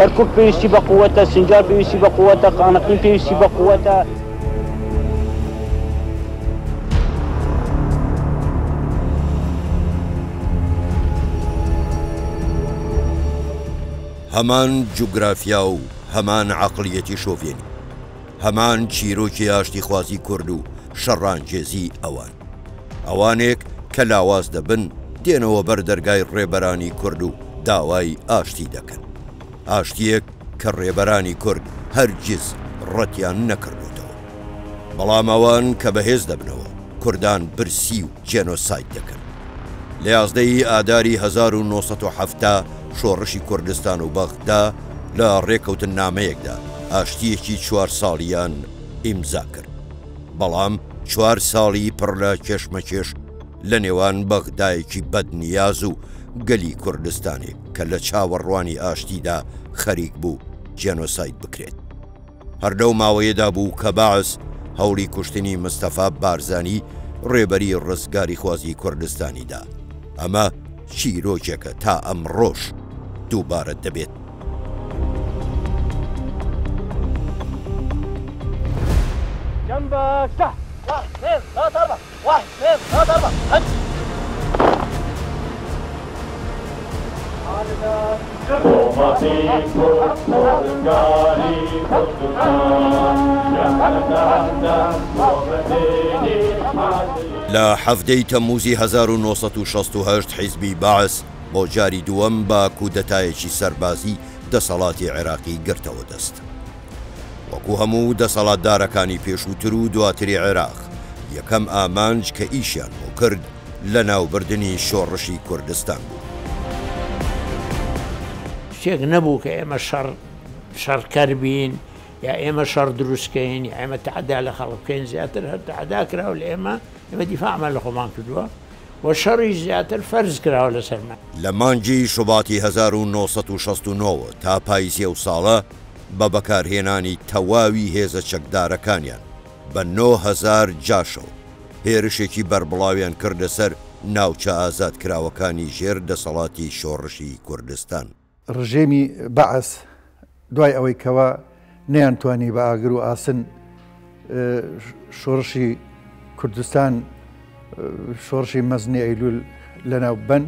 كركوك بيوسي بقوته، سنجار بيوسي بقوته، قانقين بيوسي بقوته. هەمان جوگرافیا و هەمان عەقڵیەتی شۆڤێنی، هەمان چیرۆکی ئاشتی خوازی کورد و شەڕانگێزی ئەوان، ئەوانێک کە لاواز دەبن دێنەوە بەر دەرگای ڕێبەرانی کورد و داوای ئاشتی دەکەن، ئاشتیەک کە ڕێبەرانی کورد هەرگیز ڕەتیان نەکردوتەوە، بەڵام ئەوان کە بەهێز دەبنەوە کوردان برسی و جێنۆساید دەکەن. لە 11 ئاداری 1970 شۆڕشی کوردستان و بەغدا لە ڕێکەوتن نامەیەکدا ئاشتیەکی 4 ساڵیان ئیمزا کرد، بەڵام 4 ساڵی پڕ لە کێشمەکێش لە نێوان بەغدایەکی بەدنیاز و گەلی کوردستانێک کە لە چاوەڕوانی ئاشتیدا خەریک بوو جێنۆساید بکرێت. هەردەو ماوەیەدا بوو کە باعس هەوڵی کوشتنی مستەفا بارزانی ڕێبەری ڕزگاری خوازی کوردستانیدا. ئەمە چیرۆکێکە تا ئەمڕۆژ دووبارە دەبێت. لە 7 تەمووزی 1968 حیزبی باعس بۆ جاری دووەم با کودەتایەکی سەربازی دەسەڵاتی عێراقی گرتەوە دەست. وەکو هەموو دەسەڵاتدارەکانی پێشووتر و دواتری عێراق یەکەم ئامانج کە ئیشیان بۆ کرد لە ناوبردنی شۆڕشی کوردستان بوو. شتێک نەبوو کە ئێمە شەڕکەر بین یا ئێمە شەڕ دروستکەین یا ئێمە تەعەدا لە خەڵک بکەین، زیاتر هەر تەعەدا کراوە لە ئێمە دیفاعمان لە خۆمان کردووە و شەڕی زیاتر فەرز کراوە لەسەرمان. لە مانگی شوباتی 1969 تا پاییزی ئەو ساڵە بە بەکارهێنانی تەواوی هێزە چەکدارەکانیان بە 9000 جاشەوە هێرشێکی بەربڵاویان کردە سەر ناوچە ئازادکراوەکانی ژێر دەسەڵاتی شۆڕشی کوردستان. ڕژێمی بەعەس دوای ئەوەی کەوە نەیانتوانی بە ئاگر و ئاسن شۆڕشی کوردستان شۆڕشی مەزنی ئەیلول لەناو بن،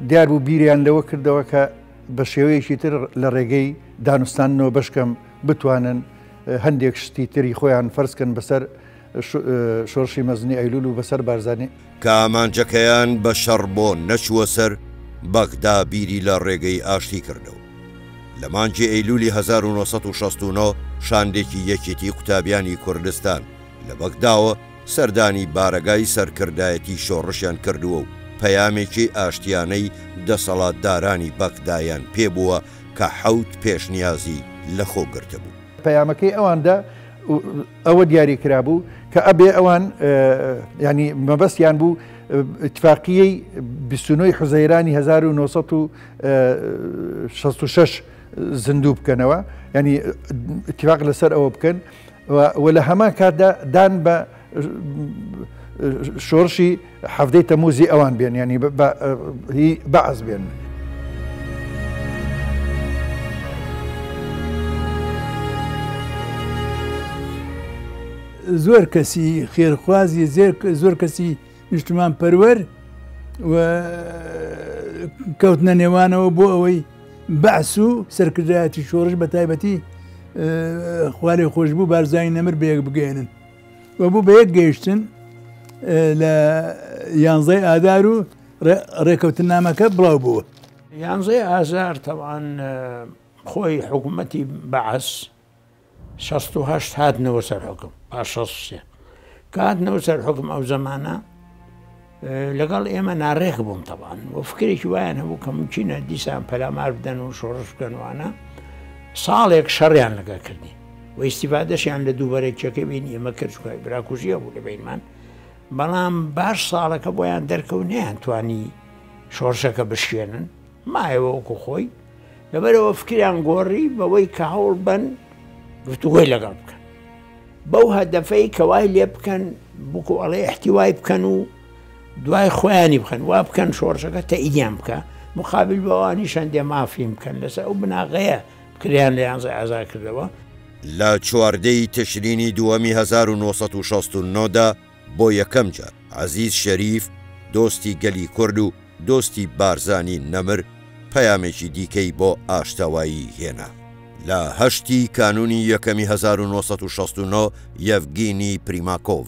دیار بوو بیریان لەوە کردەوە کە بە شێوەیەکی تر لە ڕێگەی دانوستانەوە بەشکەم بتوانن هەندێک شتی تری خۆیان فەرزکەن بەسەر شۆڕشی مەزنی ئەیلول و بەسەر بارزانانی کە ئامانجەکەیان بە شەڕ بۆ نەچووە سەر بەغدا بیری لە ڕێگەی ئاشتی کردەوە. لە مانگی ئەیلولی 1969 شاندێکی یەکێتی قوتابیانی کوردستان لە بەغداوە سەردانی بارەگای سەرکردایەتی شۆڕشیان کردووە و پەیامێکی ئاشتیانەی دەسەڵاتدارانی بەغدایان پێبووە کە 7 پێشنیازی لەخۆ گرتە بوو. پەیامەکەی ئەواندا ئەوە دیاری کرابوو کە ئەبێ ئەوان ینی مەبەستیان بوو اتفاقیەی 29 حوزەیرانی 1966 زندوو بکەنەوە، ینی اتفاق لەسەر ئەوە بکەن و لە هەمان کاتدا دان بە شۆڕشی 7 تەمووزی ئەوان بێن، ینی هی بەعەس بێن. زۆر کەسی خێرخوازی زۆر کەسی نیشتمان پەروەر و کەوتنە نێوانەوە بۆ ئەوەی بەعس و سەرکردایەتی شۆڕش بە تایبەتی خوارێ خۆش بوو بارزانی نەمر بەیەک بگەێنن و بوو بە یەک گەیشتن لە 11 ئادار و ڕێکەوتن نامەکە بڵاو بووە. 11 ئازار تەوان خۆی حکوومەتی بەعس 68 هاتنەوە سەر حکم پاش 63 کە هاتنەوە سەر حکم ئەو زەمانە لەگەڵ ئێمە ناڕێک بووم تەوان و فکرێکی وایان هەبوو کە ممکنە دیسان پەلامار بدەن و شۆڕش بکەنوانە ساڵێک شەڕیان لەگە کردی و ئیسیفادەشیان لە دووبەرێکچەکە بینی ئێمە کردوای براکوژیە بوو لە بینمان، بەڵام باش ساڵەکە بۆیان دەرکەوت نەیانتوانی شۆڕشەکە بشێنن مایەوە وەکو خۆی، لەبەرەوە فکریان گۆڕی بەوەی کە هەوڵ بن گفتوگۆی لەگەڵ بکەن بەو هەدەفەی کە وای لێ بکەن بکو ئەڵێ احتیوای بکەن و دوای خۆیانی بخەن وا بکەن شۆڕشەکە تەئیدیان بکە مقابل بەوانی شەندێ مافی بکەن لەسەر ئەو بناغەیە کریان لە 11 ئازار کردەوە. لە چواردەی تشرینی دووەمی 1969دا بۆ یەکەم جار عەزیز شەریف دۆستی گەلی کورد و دۆستی بارزانی نەمر پەیامێکی دیکەی بۆ ئاشتەوایی هێنا. لە هەشتی کانونی یەکەمی 1969 یەڤگینی پریماکۆڤ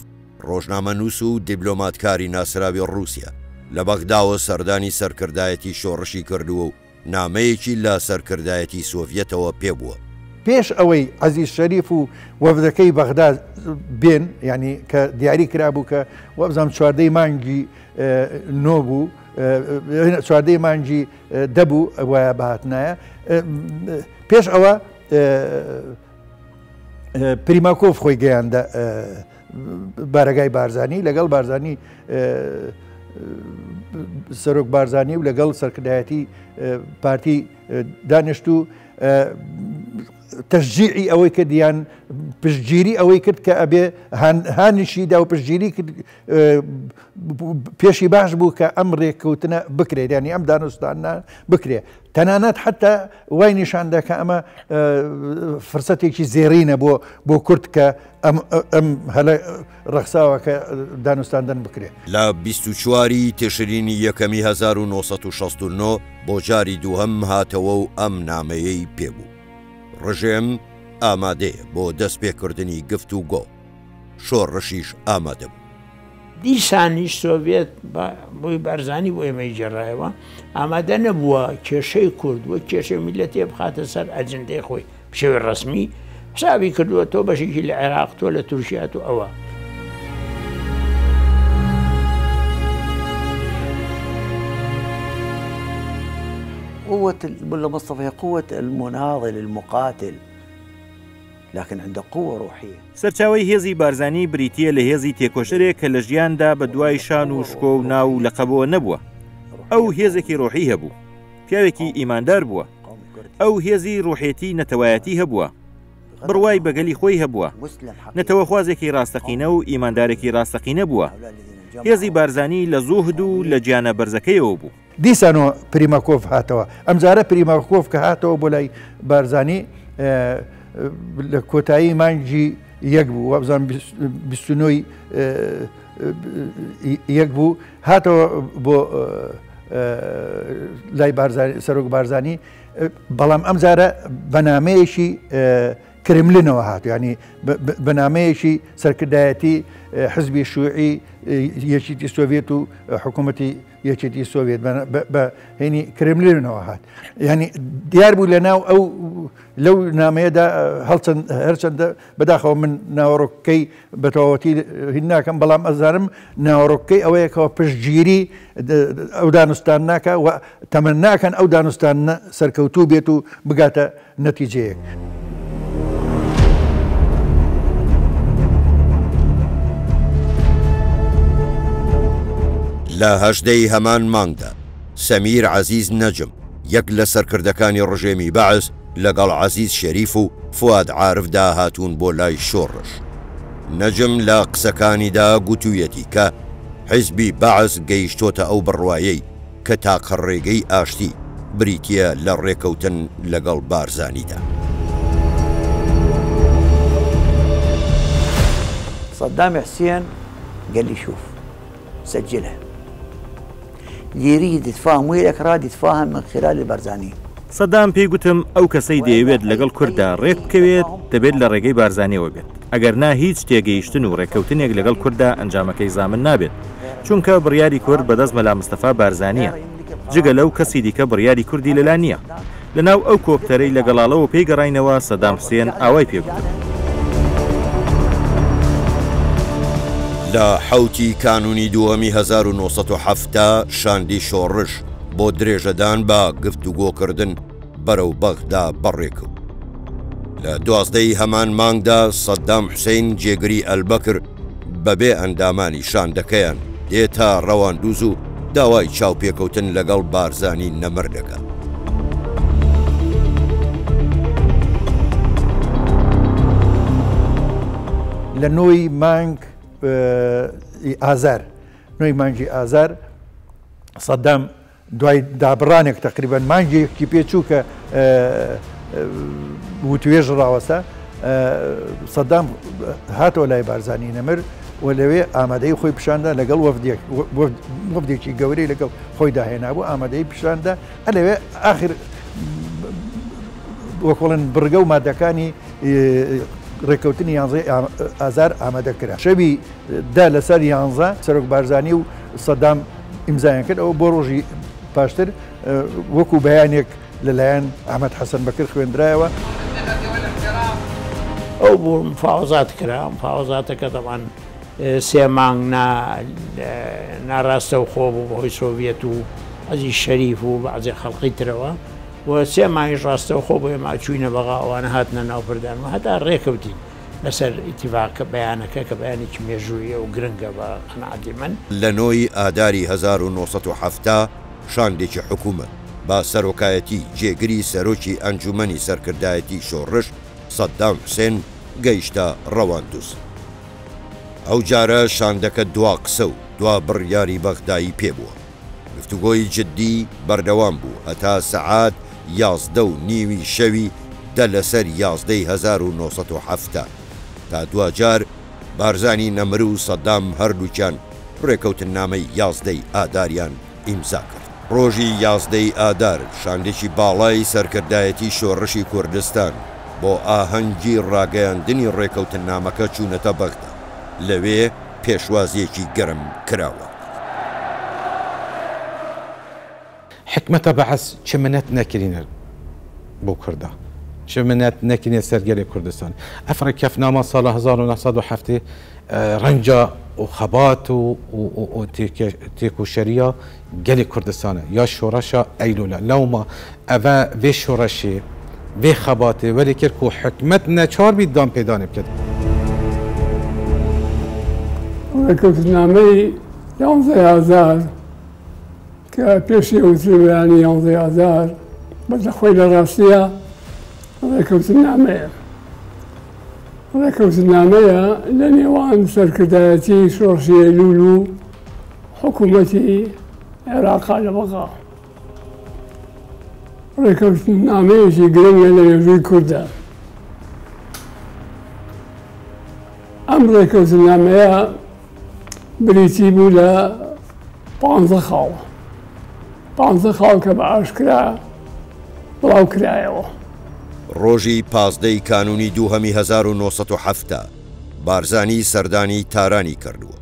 ڕۆژنامەنووس و دیبلۆماتکاری ناسراوی ڕووسیا لە بەغداوە سەردانی سەرکردایەتی شۆڕشی کردووە و نامەیەکی لە سەرکردایەتی سۆڤیەتەوە پێبووە. پێش ئەوەی عەزیز شەریف و وەفدەکەی بەغدا بێن ینی کە دیاری کرابوو کە وەبزانام چواردەی مانگی نۆ بوو چواردەی مانگی دەبوو ئەوە بەهاتنایە پێش ئەوە پریماکۆف خۆی گەیاندە بارەگای بارزانی لەگەڵ بارزانی سەرۆک بارزانی و لەگەڵ سەرکردایەتی پارتی دانیشت و تەشجیعی ئەوەی کردیان پشتگیری ئەوەی کرد کە ئەبێ هانیشیدا و پشتگیری کرد پێشی باش بوو کە ئەم ڕێککەوتنە بکرێت ینی ئەم دانوستانە بکرێت تەنانەت حتا وای نیشاندا کە ئەمە فرسەتێکی زێڕینە بۆ کورد کە ئەم هەلە ڕەخساوە کە دانوستاندن بکرێت. لە 24 تشرینی یەکەمی 1969 بۆ جاری دووهەم هاتەوە و ئەم نامەیەی پێبوو. ڕژێم ئامادەیە بۆ دەستپێکردنی گفتوگۆ شۆڕشیش ئامادە بوو. دیسانیش سۆڤێت بۆی بارزانی بۆ ئێمەی جێڕایەوە ئامادە نەبووە کێشەی کورد وە کێشەی میلەتێ بخاتە سەر ئەجندەی خۆی بشێوی ڕسمی حسابی کردووە تۆ بەشێکی لە عێراق تۆ لە تورکیات و ئەوە. قوة الملا مصطفى هي قوة المناضل المقاتل لكن عنده قوة روحية. سەرچاوی هێزی بارزانی بریتیە لە هێزی تێکۆشەرێک کە لە ژیاندا بە دوای شان و شکۆ و ناو لەقەبەوە نەبووە. ئەو هێزێکی ڕۆحی هەبوو، پیاوێکی ئیماندار بووە. ئەو هێزی ڕوحێتی نەتەوایەتی هەبووە، بڕوای بەگەلی خۆی هەبووە، نەتەوەخوازێکی ڕاستەقینە و ئیماندارێکی ڕاستەقینە بووە. هێزی بارزانی لە زوهد و لە گیانە بەرزەکەیەوە بوو. دیسانەوە پریماکۆف هاتەوە ئەمجارە پریماکۆف کە هاتەوە بۆ لای بارزانی لە کۆتایی مانگی یەک بوو وابزان 29 یەک بوو هاتەوە بۆ لای سەرۆک بارزانی بەڵام ئەمجارە بەنامەیەکی کرملینەوە هات ینی بەنامەیەکی سەرکردایەتی حزبی شوعی یەکێتی سۆڤێت و حکوومەتی یەکێتی سۆڤێت بە هێنی کرملینەوە هات ینی دیار بوو لە ناو ئەو لەو نامەیەدا هەرچەندە بەداخەوە من ناوەڕۆکەی بەتەواوەتی هین ناکەم بەڵام ئەزانم ناوەڕۆکەی ئەوەیەکەوە پشتگیری ئەو دانوستان ناکە و تەمەن ناکەن ئەو دانوستانە سەرکەوتوو بێت و بگاتە نەتیجەیەک. لە هەژدەی هەمان مانگدا سەمیر عەزیز نەجم یەک لە سەرکردەکانی ڕژێمی بەعس لەگەڵ عەزیز شەریف و فواد عارفدا هاتوون بۆ لای شۆڕش. نەجم لە قسەکانیدا گوتوویەتی کە حیزبی بەعس گەیشتۆتە ئەو بڕوایەی کە تاقە ڕێگەی ئاشتی بریتیە لە ڕێکەوتن لەگەڵ بارزانیدا. صدام حسين قال لي شوف سجلها اللي يريد يتفاهم وياك راد يتفاهم من خلال البارزاني. سەدام پێی گوتم ئەو کەسەی دەیەوێت لەگەڵ کووردا ڕێک بکەوێت دەبێت لە ڕێگەی بارزانیەوە بێت ئەگەر نا هیچ تێگەیشتن و ڕێکەوتنێک لەگەڵ کووردا ئەنجامەکەی زامن نابێت چونکە بڕیاری کورد بەدەست مەلا مستەفا بارزانیە جگە لەو کەسی دیکە بڕیاری کوردی لەلا نییە. لەناو ئەو کۆکتەرەی لەگەڵاڵەوە پێی گەڕینەوە سەدام حوسێن ئاوای پێبوو. لە حوتی کانونی دووەمی 1970 شاندی شۆڕش بۆ درێژەدان بە گفتوگۆکردن بەرەو بەغدا بەڕێکەوت. لە 12 هەمان مانگدا سەدام حوسێن جێگری ئەلبەکر بەبێ ئەندامانی شاندەکەیان دێتە ڕەواندوز و داوای چاوپێکەوتن لەگەڵ بارزانی نەمر دەکات. لە نۆی مانگ ئازار نۆی مانگی ئازار سەدام دوای دابڕانێک تقریبان مانگێکی پێچوو کە وتوێژ ڕاوەستا سەدام هاتەوە لای بارزانی نەمر و لەوێ ئامادەی خۆی پیشاندا لەگەڵ وەفدێکی گەورەی لەگەڵ خۆی داهێنابوو ئامادەی پیشاندا لەوێ آخر وەکڵن بڕگە و مادەکانی ڕێککەوتنی 11 ئازار ئامادەکرا شەوی دا لەسەر 11 سەرۆک بارزانی و سەدام ئیمزایان کرد ئەوە بۆ ڕۆژی پاشتر وەکو بەیانێک لەلایەن ئەحمەد حەسەن بەکر خوێندرایەوە ئەو بوو مفاوزات کرا مفاوزاتەکە دەبان سێ مانگ ناڕاستە و خۆ بوو بەهۆی سۆڤێت و ئەزی شەریف و بەعزی خەڵقی ترەوە و سێ مانگیش ڕاستە و خۆ بۆ ئێمە چوینە بەغا ئەوانە هاتنە ناوپردان و هەتا ڕێکەوتین لەسەر ئیتیڤاکە بەیانەکە کە بەیانێکی مێژوویە و گرنگە بە قەناعەتی من لە نۆی ئاداری 1970 شاندێکی حکوومەت با سەرۆکایەتی جێگری سەرۆکی ئەنجومەنی سەرکردایەتی شۆڕش سەدام حوسێن گەیشتە ڕەواندوس. ئەو جارە شاندەکە دوا قسە و دوا بڕیاری بەغدایی پێبووە. گفتوگۆی جددی بەردەوام بوو هەتا سەعات 11:30 شەوی دە لەسەر 11/1970 تا دوجار بارزانی نەمر و سەدام هەردووکیان ڕێکەوتنامەی 11 ئاداریان ئیمزا کرد. ڕۆژی 11 ئادار شاندێکی باڵای سەرکردایەتی شۆڕشی کوردستان بۆ ئاهەنگی ڕاگەیاندنی ڕێکەوتنامەکە چوونەتە بەغدا لەوێ پێشوازیەکی گەرم کراوە. حکمەتە بەحەس چ منەت نەکرینە بۆ کووردا چ منەت نەکرینە سەرگەری کوردستان ئەفرە کەفنامە ساڵە 1970 ڕەنجە و خەبات و تێک و شەریە گەلی کوردستانە یا شۆڕەشە ئەیلولە لەومە ئەڤە vê شۆڕەشێ vê xebatê welê kir ku hikmet neçar bî dan pêdanê bikir. Rêkevtnameyê 11 kê pêşî wî beyanî 11 xwe li rastiya rêkevtnameya. Rêkevtnameya li nêwan serkirdayetî Şorşî Eylûl û hikûmetî Iraqa li Beqa. Rêkevtnameyekî giring e li mevzûyê Kurd de. Em rêkevtnameya birîtî bû li 15 xaw. 15 xaw ke bi aşkira بڵاو کرایەوە. ڕۆژی 15 کانونی 1970 بارزانی سەردانی تارانی کردووە.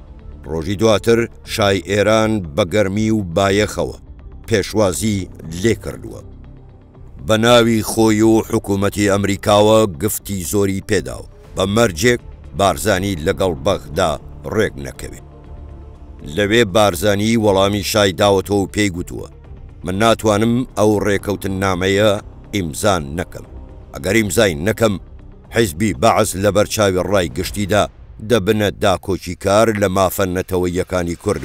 ڕۆژی دواتر شای ئێران بە گەرمی و بایەخەوە پێشوازی لێ کردووە. بە ناوی خۆی و حکوومەتی ئەمریکاوە گفتی زۆری پێداوە بە مەرجێک بارزانی لەگەڵ بەغدا ڕێک نەکەوێت. لەوێ بارزانی وەڵامی شای داوەتەوە و پێی گوتووە من ناتوانم ئەو ڕێکەوتن نامەیە ئیمزان نەکەم. ئەگەر ئیمزای نەکەم حیزبی بەعز لە بەرچاوی ڕای گشتیدا دەبنە داکۆچی کار لە مافە نەتەوەیەکانی کورد.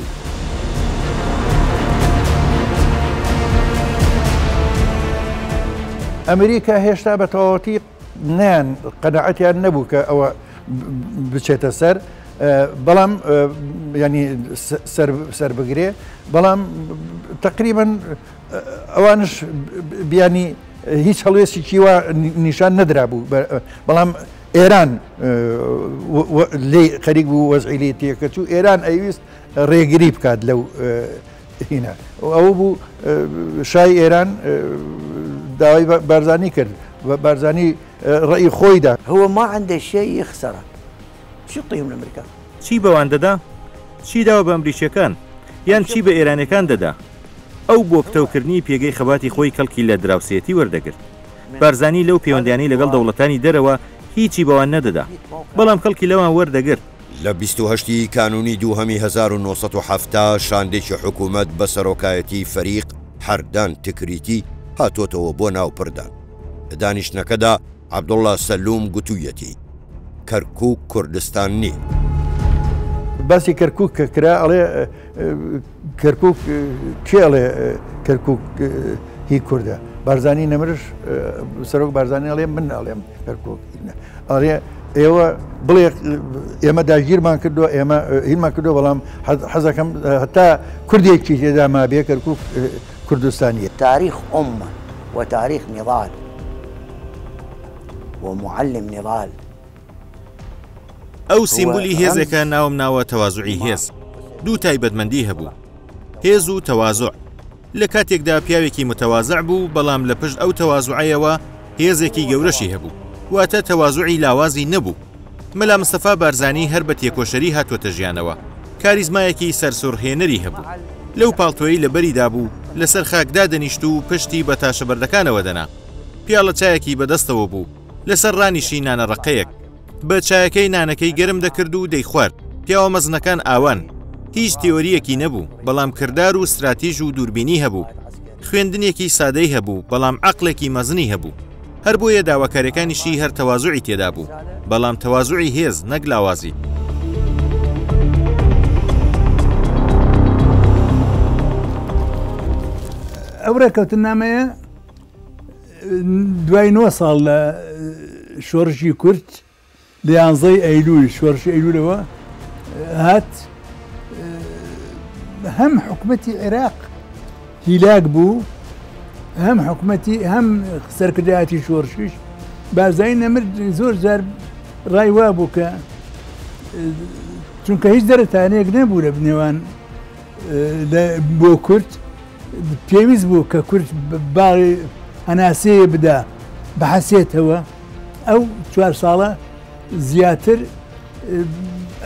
ئەمریکا هێشتا بە تەواوەتی نیان قەنەعەتیان نەبوو کە ئەوە بچێتە سەر بەڵام ینی سەربگرێ بەڵام تقریبا ئەوانش بیانی هیچ هەڵوێسێکی وا نیشان نەدرا بوو بەڵام ئێران لێ خەریک بوو وەزعی لێ تێکەچوو ئێران ئەویست ڕێگری بکات لەو هینە ئەوە بوو شای ئێران داوای بارزانی کرد بارزانی ڕێی خۆیدا هو ما عنده شيء يخسره شو يعطيهم الامريكان چی بەوان دەدا؟ چی داوە بە ئەمریکیەکان یان چی بە ئێرانەکان دەدا؟ ئەو بۆ پتەوکردنی پێگەی خەباتی خۆی کەڵکی لە دراوسێتی وەردەگرت. بارزانی لەو پەیوەندیانەی لەگەڵ دەوڵەتانی دەرەوە هیچی بەوان نەدەدا بەڵام کەڵکی لەوان وەردەگرت. لە 28 کانونی 1970 شاندێکی حکوومەت بە سەرۆکایەتی فەریق هەردان تکریتی هاتۆتەوە بۆ ناوپردان. لە دانیشتنەکەدا عەبدوڵڵا سەلوم گوتوویەتی کەرکووک کوردستان نییە. باسی کەرکووک کە کرا ئەڵێ کەرکووک کێڵێ کەرکووک هی کووردە بارزانی نەمرش سەرۆک بارزانی ئەڵێ من ئەڵێم کەرکووک ئەڵێ ئێوە بڵێ ئێمە داگیرمان کردووە ئێمە هیلمان کردو بەڵام حەزەکەم هەتا کوردێکی تێدا ما بێ کەرکووک کوردستانیە. تاريخ أمة وتاريخ نضال ومعلم نضال. ئەو سیمبولی هێزێکە ناوم ناوە تەوازوعی هێز. دوو تایبەتمەندی هەبوو، هێز و تەوازوع. لە کاتێکدا پیاوێکی متەوازع بوو، بەڵام لە پشت ئەو تەوازوعەیەوە هێزێکی گەورەشی هەبوو، واتە تەوازوعی لاوازی نەبوو. مەلا مستەفا بارزانی هەر بە تێکۆشەری هاتووەتە ژیانەوە، کاریزمایەکی سەرسوڕهێنەری هەبوو. لەو پاڵتۆی لە بەریدا بوو، لەسەر خاکدا دەنیشت و پشتی بە تاشەبەردەکانەوە دەنا. پیاڵە چایەکی بەدەستەوە بوو، لەسەر ڕانیشی نانەڕەقەیەک. بە چایەکەی نانەکەی گەرم دەکرد و دەیخوارد. پیاوە مەزنەکان ئاوان. هیچ تیۆریەکی نەبوو، بەڵام کردار و استراتیژ و دووربینی هەبوو. خوێندنێکی سادەی هەبوو، بەڵام عەقڵێکی مەزنی هەبوو. هەر بۆیە داواکاریەکانیشی هەر تەوازوعی تێدا بوو، بەڵام تەوازوعی هێز نەک لاوازی. ئەو ڕێکەوتنامەیە دوای 9 ساڵ لە شۆڕشی کورد لە 11 ئەیلول شۆڕشی ئەیلولەوە هات هەم حکومەتی عێراق هیلاک بوو، هەم حکومەتی هەم سەرکردایەتی شۆڕشیش بارزانی نەمرد. زۆر جار ڕای وا بوو کە چونکە هیچ دەرەتانەیەک نەبوو لە بنێوان بۆ کورد، پێویست بوو کە کورد باڵی هەناسەیە بدا بەحەسێتەوە. ئەو 4 ساڵە زیاتر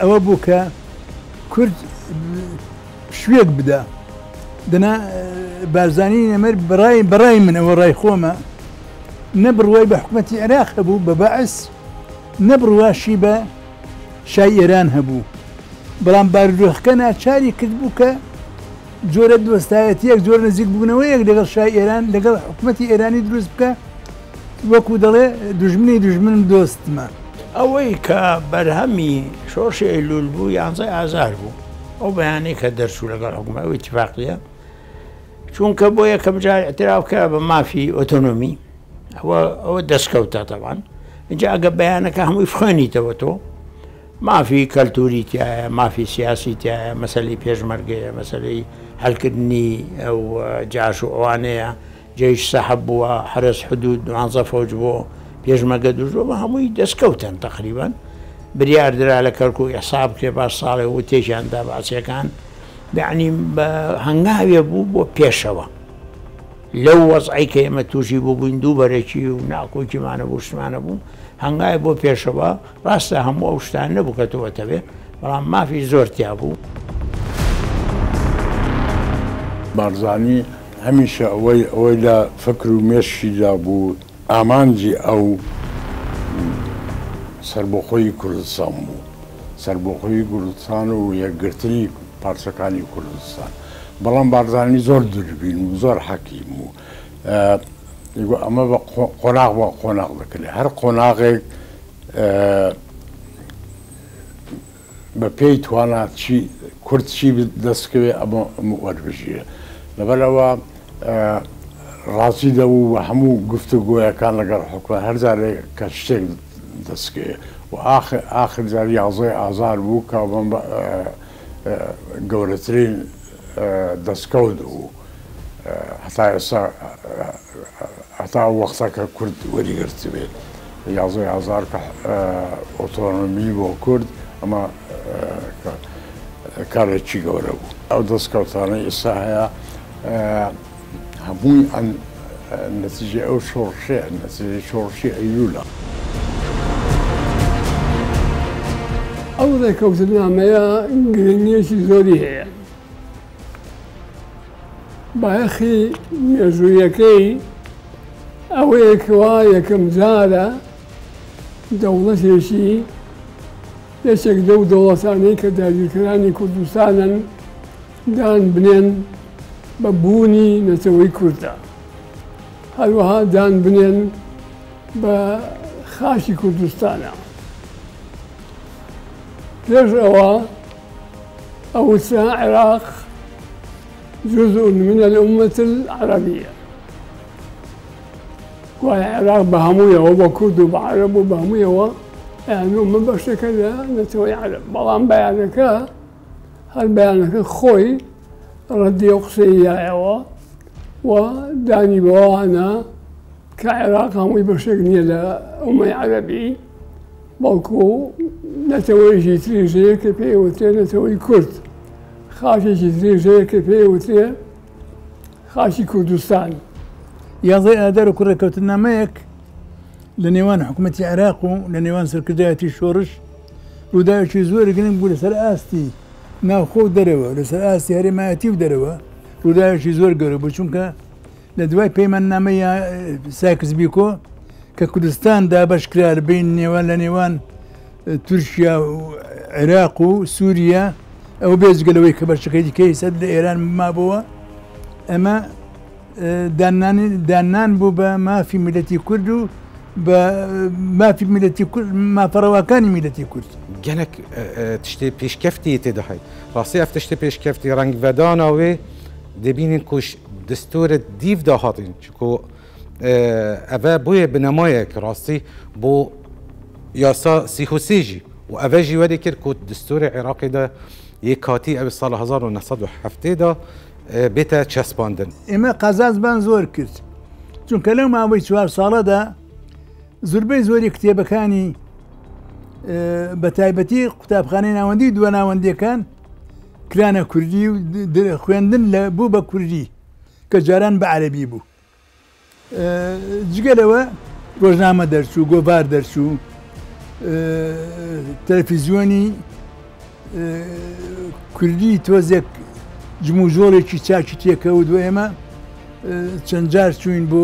ئەوە بوو کە کورد شوێک بدا. دنا بارزانی نەمەر بەڕای من ئەوە ڕای خۆمە نەبڕوای بە حکومەتی عێراق هەبوو بە بەعس، نەبڕواشی بە شای ئێران هەبوو، بەڵام بارودۆخەکە ناچاری کرد بوو کە جۆرە دۆستایەتیەک زۆر نزیک بوونەوەیەک لەگەڵ شای ئێران لەگەڵ حکومەتی ئێرانی دروست بکە، وەکو دەڵێ دوژمنی دوژمنم دۆستمە. ئەوەی کە بەرهەمی شۆڕشی ئەیلول بوو 11 ئازار بوو، ئەو بەیانەی کە دەرچوو لەگەڵ حکومەت ئەو ئیتیفاقیە، چونکە بۆ یەکەم جار ئەتراوکە بە مافی ئۆتۆنۆمی، ئەوە دەستکەوتە تەوان. اینجا ئەگە بەیانەکە هەمووی بخوێنیتەوە تۆ، مافی کەلتوری تایە، مافی سیاسی تایە، مەسەلەی پێشمەرگەیە، مەسەلەی هەلکردنی ئەو جاش و ئەوانەیە، جێیش سەحەب بووە، حرس حدود 12 فەوج بۆ پێشمەرگە دوژۆ، بە هەمووی دەستکەوتن تقریبان. بریاردرا لە کەرک و ئیحساب کرێ باش ساڵێ و تێژیاندا باسیەکان، یعنی بە هەنگاوێ بوو بۆ پێشەوە. لەو وەزعی کە ئێمە تووشی بوو بووین دووبەرێکی و ناکۆکیمانە بوو شتمانە بوو، هەنگاوێ بۆ پێشەوە. ڕاستە هەموو ئەو شتان نەبوو کە تۆوەتەوێ، بەڵام مافی زۆر تیا بوو. بارزانی هەمیشە ئەوەی لە فکر و مێشیدا بوو، ئامانجی ئەو سەربەخۆی کوردستان بوو، سەربەخۆی کوردستان و یەکگرتنی پارچەکانی کوردستان. بەڵام بارزانی زۆر دووربین و زۆر حەکیم بوو. ئەمە بە قۆناغ بە قۆناغ دەکرێت، هەر قۆناغێک بە پێی توانات کورد چی دەستکەوێت ئەمە وەربژیرە. لەبەرەوە ڕاستی دەبوو بە هەموو گفتوگۆیەکان لەگەڵ حکومەت هەر جارێک کە شتێک دەستکەوێت و ئاخر جار 11 ئازار بوو کە گەورەترین دەستکەوت بوو هەتا وەختە کە کورد وەریگرت بێت 11 ئازار کە ئۆتۆنۆمی بۆ کورد، ئەمە کارێکی گەورە بوو. ئەو دەستکەوتانە ئێستا هەیە هەمووی نەتیجە ئەو شۆڕشەیە، نەتیجەی شۆڕشی ئەیلولە. ئەو ڕێکەوتنامەیە گرنگیەکی زۆری هەیە. بایەخی مێژوویەکەی ئەوەیەکەوە یەکەم جارە دەوڵەتێکی یەکێک لەو دەوڵەتانەی کە داگیرکەرانی کوردستانن دان بنێن بە بوونی نەتەوەی کوردە، هەروەها دان بنێن بە خاکی کوردستانە. پێش ئەوە ئەوسا عێراق جزء من الأمة العربية، وایە عێراق بە هەموویەوە بە کورد و بە عەرەب و بە هەموویەوە یعنی ئەمە بەشێکە لە نەتەوەی عەرەب. بەڵام بەیانەکە هەر بەیانەکە خۆی ڕەدی ئەو قسەی یایەوە وداني بوانا كعراق هەمووی بەشێک نییە لە ئومەی عەرەبی بەڵکو نەتەوەیەکی تریژەیە کە پێیوترێ نەتەوەی کورد خاکێکی تریژەیە کە پێیوترێ خاکی کوردستان. یازای ئادار و کوڕێکەوتنامەیەک لە نێوان حکوومەتی عێراق و لە نێوان سەرکردایەتی شۆڕش ڕووداوێکی زۆر گرنگ بوو لەسەر ئاستی ناوخۆ و دەرەوە لەسەر ئاستی هەرێمایەتی و دەرەوە ڕووداوێکی زۆر گەورە بوو چونکە لە دوای پەیماننامەی سایکس بیکۆ کە کوردستان دابەشکرا بین نێوان لە نێوان تورکیا و عێراق و سووریا ئەو بێجگەلەوەی کە بەشەکەی دیکەی سەد لە ئێران مابەوە ئەمە دانان بوو بە مافی میلەتی کورد و بە مافی میلەتی کورد مافەڕەواکانی میلەتی کورد gelek tiştê pêşkeftiyê tê dihey rastî ev tiştê pêşkeftî rengvedana wê dibînin ku distûrê dîv da hatin çiko ev bûye binemayek rastî bo yasa sîhosê jî û ev jî werê kir ku distûrê Iraqê de yê katî ev sala 1970 da bête çespandin. ئێمە قەزازبان زۆر کرد چونکە لەو ماوەی 4 ساڵەدا زۆربەی زۆری کتێبەکانی بە تایبەتی قوتابخانەی ناوەندی دووە ناوەندیەکان کرانە کوردی و خوێندن لە بوو بە کوردی کە جاران بە عەرەبی بوو. جگەلەوە ڕۆژنامە دەرچوو گۆڤار دەرچوو تەلەڤیزیۆنی کوردی تۆزێک جموژۆڵێکی چاکی تێکەوت و ئێمە چەند جار چوین بۆ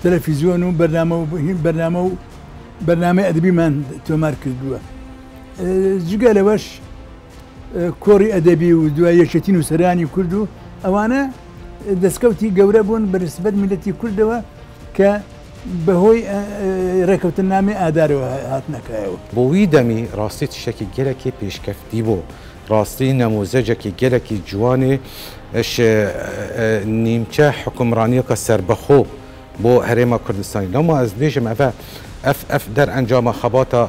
تەلەڤیزیۆن و بەرنامەی ئەدەبیمان تۆمار کردووە. جگەلەوەش کۆڕی ئەدەبی و دوای یەکێتی نووسەرانی کورد و ئەوانە دەستکەوتی گەورە بوون بەنسبەت میلەتی کوردەوە کە بەهۆی ڕێکەوتنامەی ئادارەوە هاتنەکایەوە. بۆ وی دەمی ڕاستی تشتێکی گەلێکی پێشکەفتی بۆ ڕاستی نەموزەجێکی گەلێکی جوانێ نیمچە حکومڕانیەکە سربەخۆ بۆ هەرێمە کوردستانی لەما ئەس بێژم ئەف دەرئەنجامە خەباتە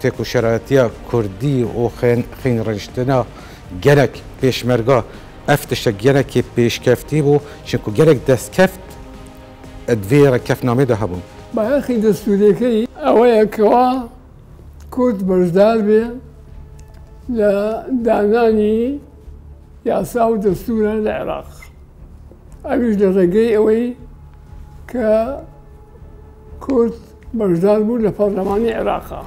تێکوشەرەتیە کوردی و خین ڕێژتنە گەلێک پێشمەرگە ئەف تشتە گەلێکی پێشکەفتی بوو چونکو گەلێک دەستکەفت دوێ ڕێکەفنامەدا هەبوون. بەیەخی دەستوورەکەی ئەوەیە کەوا کورد بەشدار بێ لە دانانی یاسا و دەستورە لە عێراق ئەویش لە ڕێگەی ئەوەی کە کورد بەشدار بوو لە پەرلەمانی عێراقا.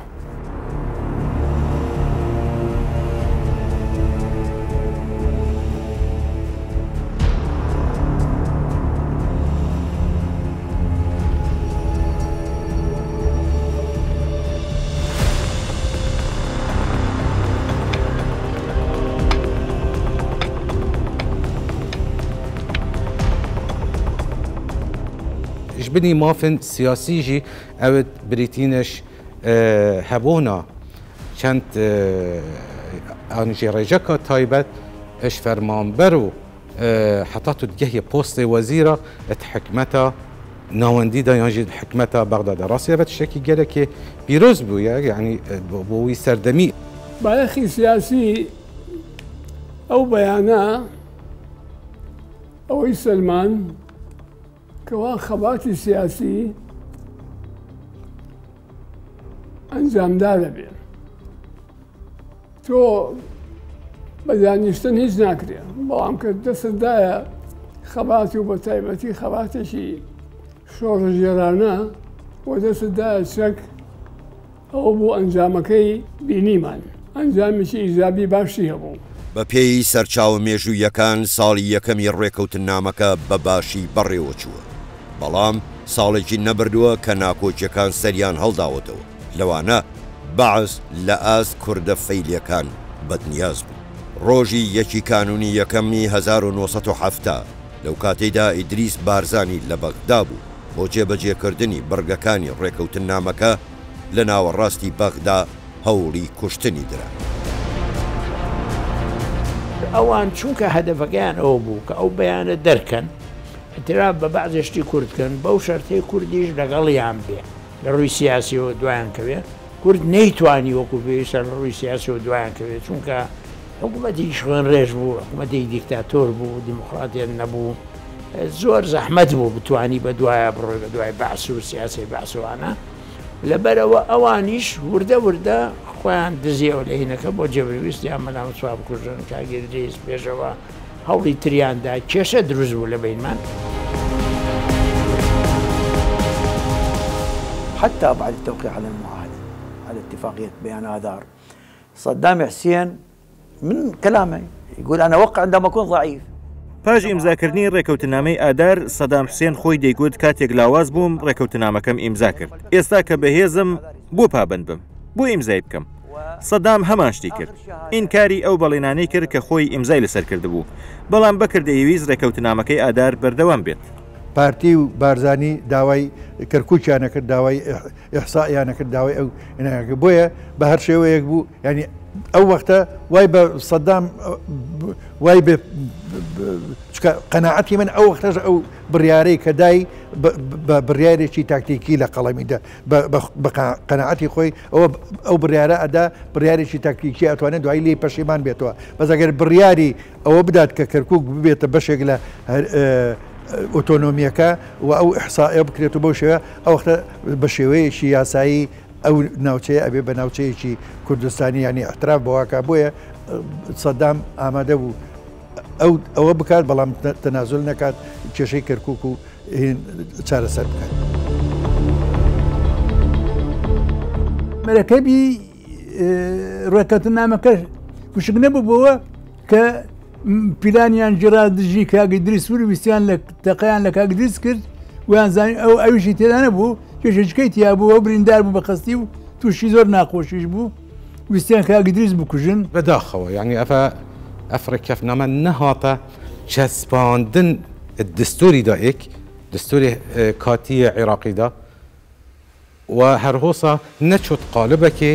بنی مافن سیاسی جی اوت بریتینش هبونا چند آنجی رجاکا تایبت اش فرمانبر و حتی تدگه پست وزیره ات حکمتا ناوندی دا یعنی حکمتا بغداد راسیه بات شکی گله که پیروز بو یعنی بوی سردمی بایخی سیاسی او بیانا اوی سلمان کەوا خەباتی سیاسی ئەنجامدارە بێ تۆ بە دانیشتن هیچ ناکرێ بەڵام کە دەستدایە خەباتی و بە تایبەتی خەباتێکی شۆڕژێرانە و دەستدایە چەک ئەوە بوو ئەنجامەکەی بینیمان ئەنجامێکی ئیجابی باشی هەبوو. بە پێی سەرچاوە مێژوویەکان ساڵی یەکەمی ڕێکەوتنامەکە بە باشی بەڕێوە چووە. بەڵام ساڵێکی نەبردووە کە ناکۆچیەکان سەریان هەڵداوەتەوە لەوانە بەعز لە ئاست کوردە فەیلیەکان بەدنیاز بوو. ڕۆژی یەکی کانونی یەکەمی 1970 لەو کاتەیدا ئیدریس بارزانی لە بەغدا بوو بۆ جێبەجێکردنی بەرگەکانی ڕێکەوتنامەکە لە ناوەڕاستی بەغدا هەوڵی کوشتنی درا. ئەوان چونکە هەدەفەکەیان ئەوە بوو کە ئەو بەیانە دەرکەن اعتراف بە بەعزێشتی کوردکەن بەو شەرتەی کوردیش لەگەڵیان بێ لە ڕووی سیاسیەوە دوایان کەوێت کورد نەیتوانی وەکو پێویستە لە ڕووی سیاسیەوە دوایان کەوێت چونکە حکوومەتی خوێن ڕێژ بوو حکوومەتی دیکتاتۆر بوو دیموکراتیان نەبوو زۆر زەحمەت بوو بتوانی بە دوایە بڕۆی بە دوای بەعس و سیاسی بەعسوانە لەبەرەوە ئەوانیش وردە وردە خۆیان دزیەوە لە هینەکە بۆ جێبرویستیان مەلام سوا بکوژن کاگیردریس پێشەوە هەوڵی تریاندا کێشە دروست بوو لە بینمان حتى بعد التوقيع على المعاهدة على اتفاقية بيان آذار صدام حسين من كلامه يقول أنا أوقع عندما أكون ضعيف پاش ئیمزاکردنی ڕێکەوتنامەی ئادار سەدام حسێن خۆی دەیگوت کاتێک لاواز بووم ڕێکەوتنامەکەم ئیمزا کرد ئێستا کە بەهێزم بۆ پابند بم بۆ ئیمزای بکەم سەدام هەمان شتی کرد ئینکاری ئەو بەڵێنانەی کرد کە خۆی ئیمزای لەسەر کردبوو بەڵام بەکردەویست ڕێکەوتنامەکەی ئادار بەردەوام بێت پارتی و بارزانی داوای کەرکوچیانە کرد داوای ئیحسائیانە کرد داوای ئەو ئینەکە بۆیە بە هەر شێوەیەک بوو ینی ئەو وەختە وای بە سەدام وای قەناعەتی من ئەو وەختەش ئەو بڕیارەی کە دای بە بڕیارێکی تاکتیکی لە قەڵەمیدا بە قەناعەتی خۆی ئەو بڕیارە ئەدا بڕیارێکی تاکتیکی ئەتوانێت دوای لێ پەشیمان بێتەوە بەس ئەگەر بڕیاری ئەوە بدات کە کەرکووک ببێتە بەشێک لە ئۆتۆنۆمیەکە و ئەو ئیحسائیە بکرێت بۆ شێوە ئەو وەختە بە شێوەیەکی یاسایی ئەو ناوچەیە ئەبێ بە ناوچەیەکی کوردستانی ینی ئەحتراف بەواکە بۆیە سەدام ئامادە بوو ئەوە بکات بەڵام تەنازل نەکات کێشەی کەرکووک و چارەسەر بکات مەرەکەبی ڕێکەوتنامەکە کوشک نەبووبەوە کە پیلانیان جێرا دژی کاگدری سوور ویستیان لە تەقیان لە کاگدریس کرد ویان زانین ئەو ئەویشی تێدا نەبوو کێشەکەی تیا بوو ئەو بریندار بوو بەخەستی و تووشی زۆر ناخۆشیش بوو ویستیان کاگدریس بکوژن بەداخەوە یعنی ئەفڕێکەفنامە نەهاتە چەسپاندن دستوری دایک دستوری کاتی عێراقیدا و هەرهۆسا نەچوت قالبەکێ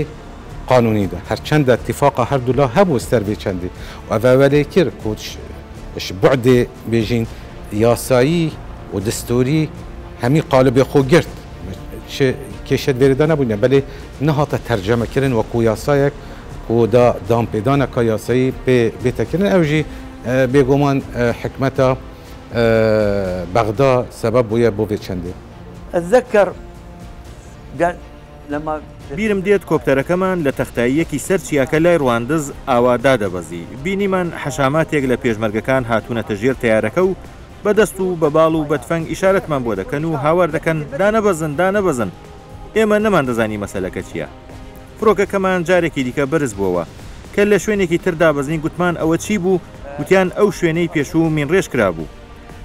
قانونیدا هەرچەندە اتفاقا هەردوولا هەبوو سەربێ چەندی و ئەڤەوەلەی کرد کوش بعدێ بێژین یاسایی و دستوری هەمی قالبێ خۆ گرت کێشت بێرەدا نەبووینە بەلێ نەهاتە تەرجەمەکردن وەکو یاسایەک و دامپێدانەکە یاسایی بێتەکردن ئەوژی بێگومان حکمەتە بەغدا سەبەب بوویە بۆ بێ چەندێ أتذكر لما بیرم دێت کۆپتەرەکەمان لە تەختاییەکی سەر چیاکە لای ڕواندز ئاوادا دەبەزی بینیمان حەشاماتێک لە پێشمەرگەکان هاتوونەتە ژێر تیارەکە و بەدەست و بە باڵ و بەتفەنگ ئیشارەتمان بۆ دەکەن و هاوار دەکەن دانەبەزن ئێمە نەمان دەزانی مەسەلەکە چییە فڕۆکەکەمان جارێکی دیکە بەرز بووەوە کە لە شوێنێکی تردا بەزین گوتمان ئەوە چی بوو گوتیان ئەو شوێنەی پێشوو مینڕێژ کرا بوو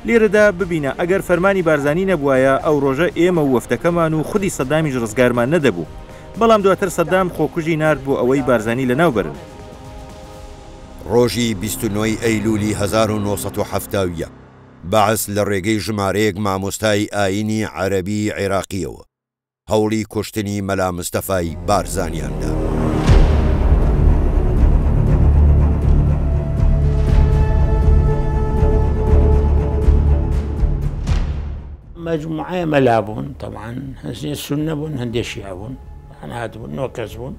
لێرەدا ببینە ئەگەر فەرمانی بارزانی نەبووایە ئەو ڕۆژە ئێمە و وەفتەکەمان و خودی سەدامیش ڕزگارمان نەدەبوو بەڵام دواتر سەدام خۆکوژی نارد بۆ ئەوەی بارزانی لەناوبرن ڕۆژی 29 ئەیلولی 1970 بەعس لە ڕێگەی ژمارەیەک مامۆستای ئاینی عەرەبی عێراقیەوە هەوڵی کوشتنی مەلا مستەفای بارزانیاندا مجموعة ملابون طبعا هندي السنة بون هندي الشيعة بون أنا هاد بون نوكز بون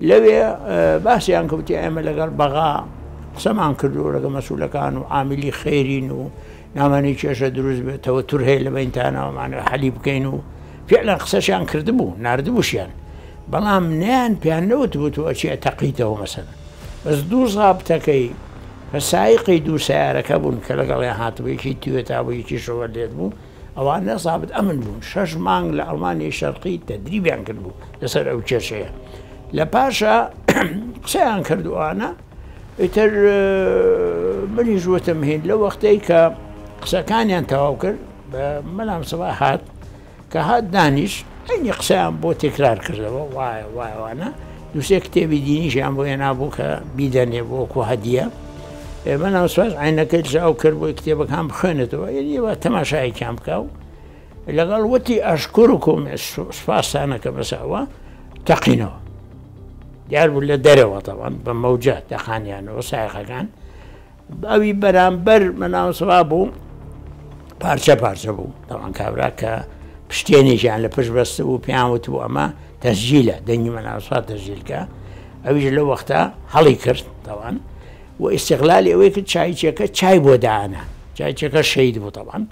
لوي باسي أنكم تعمل لقال بغاء سمان كردو لقى مسؤول كانوا عاملي خيرين وناماني شاشة دروز توتر هي لبينتانا ومعنا حليب كينو فعلا قصاشان كردبو ناردبوش يعني بلام نان بيان نوتبوتو أشياء تقيته مثلا بس دو صابتكي فالسائقي دو سيارة كبون كالقال هاتبو يشي تويتا ويشي شواليت بو ئەوانە سابت ئەمن بوون 6 مانگ لە ئەڵمانی شەرقی تەدریبیان کرد بوو لەسەر ئەو کێشەیە لە پاشە قسەیان کردووانە ئیتر منیش وتم هین لە وەختەی کە قسەکانیان تەواو کرد بە مەلام سەبا هات کە هات دانیش ئەینی قسەیان بۆ تێکرار کردەوە وایوانە دووسێ کتێبی دینیشیان بۆ هێنابوو کە بیدەنێ بۆ وەکو هەدیە من ناوسواز عینەکەی ئەو کرد بۆی کتێبەکان بخوێنێتەوە یعنی تەماشایەکیان بکە و لەگەڵ وتی ئەشکورکم سوپاسانەکە بەسەوە تەقینەوە دیار بوو لە دەرەوە تەوان بە مەوجە دەخانیانەوە سایقەکان ئەوی بەرامبەر مەناوسوا بوو پارچە بوو تەوان کابرا کە پشتێنێکیان لە پشت بەستە و پێیان وتبوو ئەمە تەسجیلە دەنگی مەناوسوا تەسجیلکە ئەویش لە وەختا هەڵی کرد تەوان و ئیستیغلالی ئەوەی کرد چایچێکە چای بۆ دانا چایچەکە شەید بوو تەوان